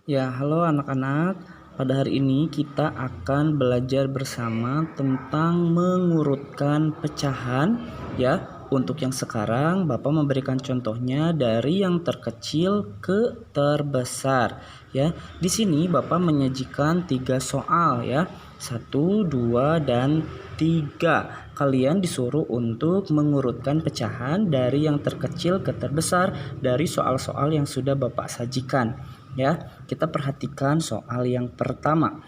Ya, halo anak-anak. Pada hari ini kita akan belajar bersama tentang mengurutkan pecahan ya. Untuk yang sekarang Bapak memberikan contohnya dari yang terkecil ke terbesar ya. Di sini Bapak menyajikan 3 soal ya. 1, 2, dan 3. Kalian disuruh untuk mengurutkan pecahan dari yang terkecil ke terbesar dari soal-soal yang sudah Bapak sajikan. Ya, kita perhatikan soal yang pertama.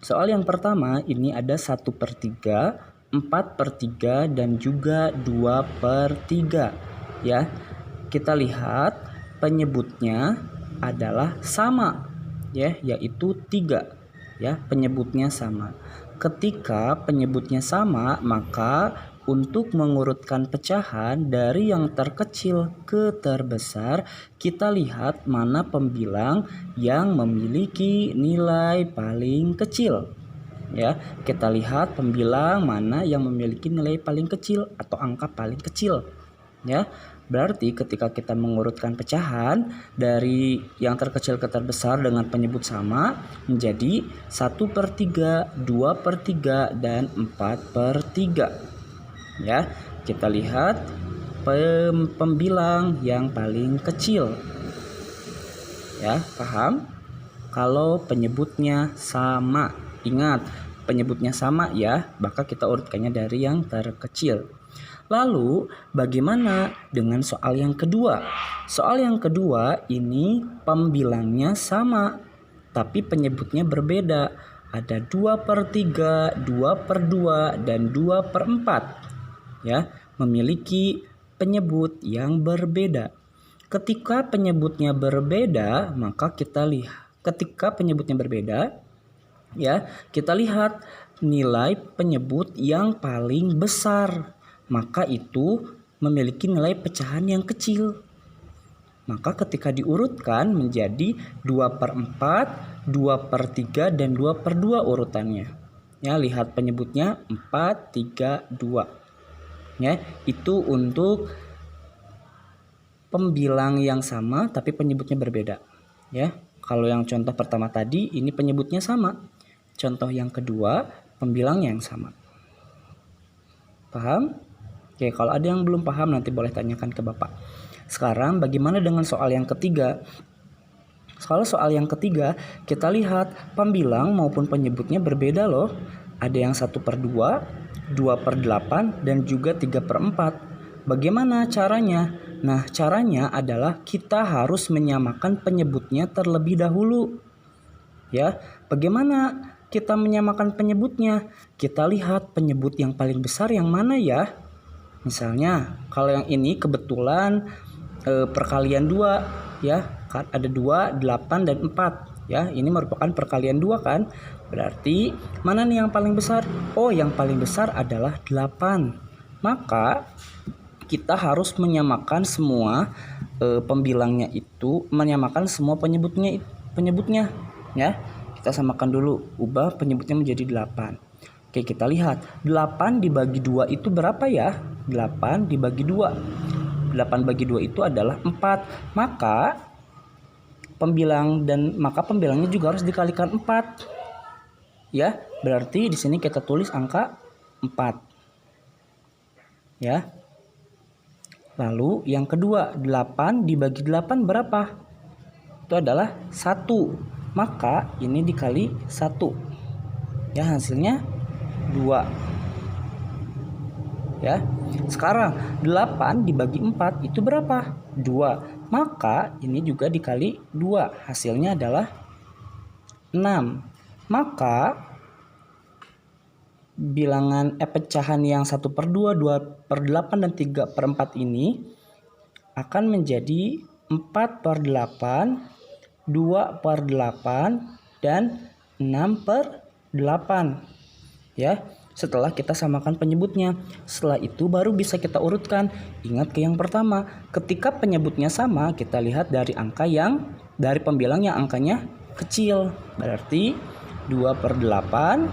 Soal yang pertama ini ada 1/3, 4/3, dan juga 2/3. Ya, kita lihat penyebutnya adalah sama, ya, yaitu 3. Ya, penyebutnya sama. Ketika penyebutnya sama, maka untuk mengurutkan pecahan dari yang terkecil ke terbesar, kita lihat mana pembilang yang memiliki nilai paling kecil. Ya, kita lihat pembilang mana yang memiliki nilai paling kecil atau angka paling kecil. Ya, berarti ketika kita mengurutkan pecahan dari yang terkecil ke terbesar dengan penyebut sama menjadi 1/3, 2/3, dan 4/3. Ya, kita lihat pembilang yang paling kecil. Ya, paham? Kalau penyebutnya sama, ingat penyebutnya sama ya, maka kita urutkannya dari yang terkecil. Lalu bagaimana dengan soal yang kedua? Soal yang kedua ini pembilangnya sama, tapi penyebutnya berbeda. Ada 2/3, 2/2, dan 2/4. Ya, memiliki penyebut yang berbeda. Ketika penyebutnya berbeda, maka kita lihat ya, kita lihat nilai penyebut yang paling besar. Maka itu memiliki nilai pecahan yang kecil. Maka ketika diurutkan menjadi 2/4, 2/3, dan 2/2 urutannya. Ya, lihat penyebutnya 4, 3, 2. Ya, itu untuk pembilang yang sama tapi penyebutnya berbeda. Ya, kalau yang contoh pertama tadi ini penyebutnya sama. Contoh yang kedua pembilangnya yang sama. Paham? Oke, kalau ada yang belum paham nanti boleh tanyakan ke Bapak. Sekarang bagaimana dengan soal yang ketiga? Soal yang ketiga kita lihat pembilang maupun penyebutnya berbeda loh. Ada yang 1/2, 2/8, dan juga 3/4. Bagaimana caranya? Nah, caranya adalah kita harus menyamakan penyebutnya terlebih dahulu. Ya, bagaimana kita menyamakan penyebutnya? Kita lihat penyebut yang paling besar yang mana ya? Misalnya, kalau yang ini kebetulan perkalian 2 ya, ada 2, 8, dan 4. Ya, ini merupakan perkalian 2 kan? Berarti mana nih yang paling besar? Oh, yang paling besar adalah 8. Maka kita harus menyamakan semua pembilangnya itu, menyamakan semua penyebutnya ya. Kita samakan dulu, ubah penyebutnya menjadi 8. Oke, kita lihat 8 dibagi 2 itu berapa ya? 8 dibagi 2. 8 bagi 2 itu adalah 4. Maka pembilangnya juga harus dikalikan 4. Ya, berarti di sini kita tulis angka 4. Ya. Lalu yang kedua, 8 dibagi 8 berapa? Itu adalah 1. Maka ini dikali 1. Ya, hasilnya 2. Ya. Sekarang 8 dibagi 4 itu berapa? 2. Maka ini juga dikali 2. Hasilnya adalah 6. Maka bilangan pecahan yang 1/2, 2/8, dan 3/4 ini akan menjadi 4/8, 2/8, dan 6/8. Ya, setelah kita samakan penyebutnya. Setelah itu baru bisa kita urutkan. Ingat ke yang pertama, ketika penyebutnya sama, kita lihat dari pembilang yang angkanya kecil. Berarti 2/8,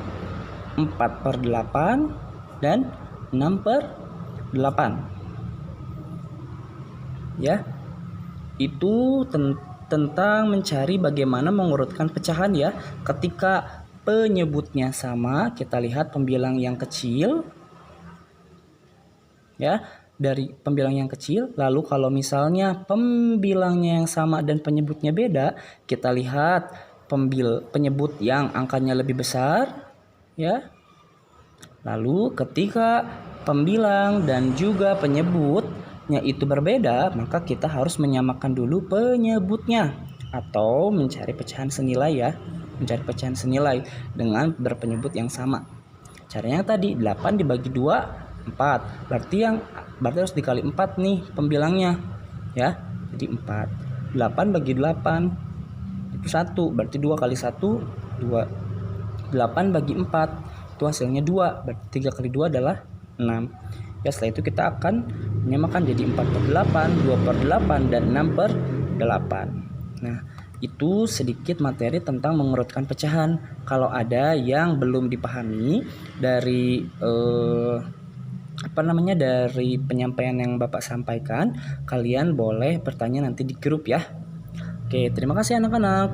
4/8, dan 6/8. Ya, itu tentang mencari bagaimana mengurutkan pecahan ya. Ketika penyebutnya sama, kita lihat pembilang yang kecil ya, dari pembilang yang kecil. Lalu kalau misalnya pembilangnya yang sama dan penyebutnya beda, kita lihat penyebut yang angkanya lebih besar ya. Lalu ketika pembilang dan juga penyebutnya itu berbeda, maka kita harus menyamakan dulu penyebutnya atau mencari pecahan senilai ya. Mencari pecahan senilai dengan berpenyebut yang sama. Caranya tadi 8 dibagi 2 4. Berarti harus dikali 4 nih pembilangnya ya. Jadi 4. 8 bagi 8 itu 1. Berarti 2 kali 1 2. 8 bagi 4 itu hasilnya 2, berarti 3 kali 2 adalah 6 ya. Setelah itu kita akan menyamakan jadi 4 per 8, 2 per 8, dan 6 per 8. Nah, itu sedikit materi tentang mengurutkan pecahan. Kalau ada yang belum dipahami dari dari penyampaian yang Bapak sampaikan, kalian boleh bertanya nanti di grup ya. Oke, terima kasih anak-anak.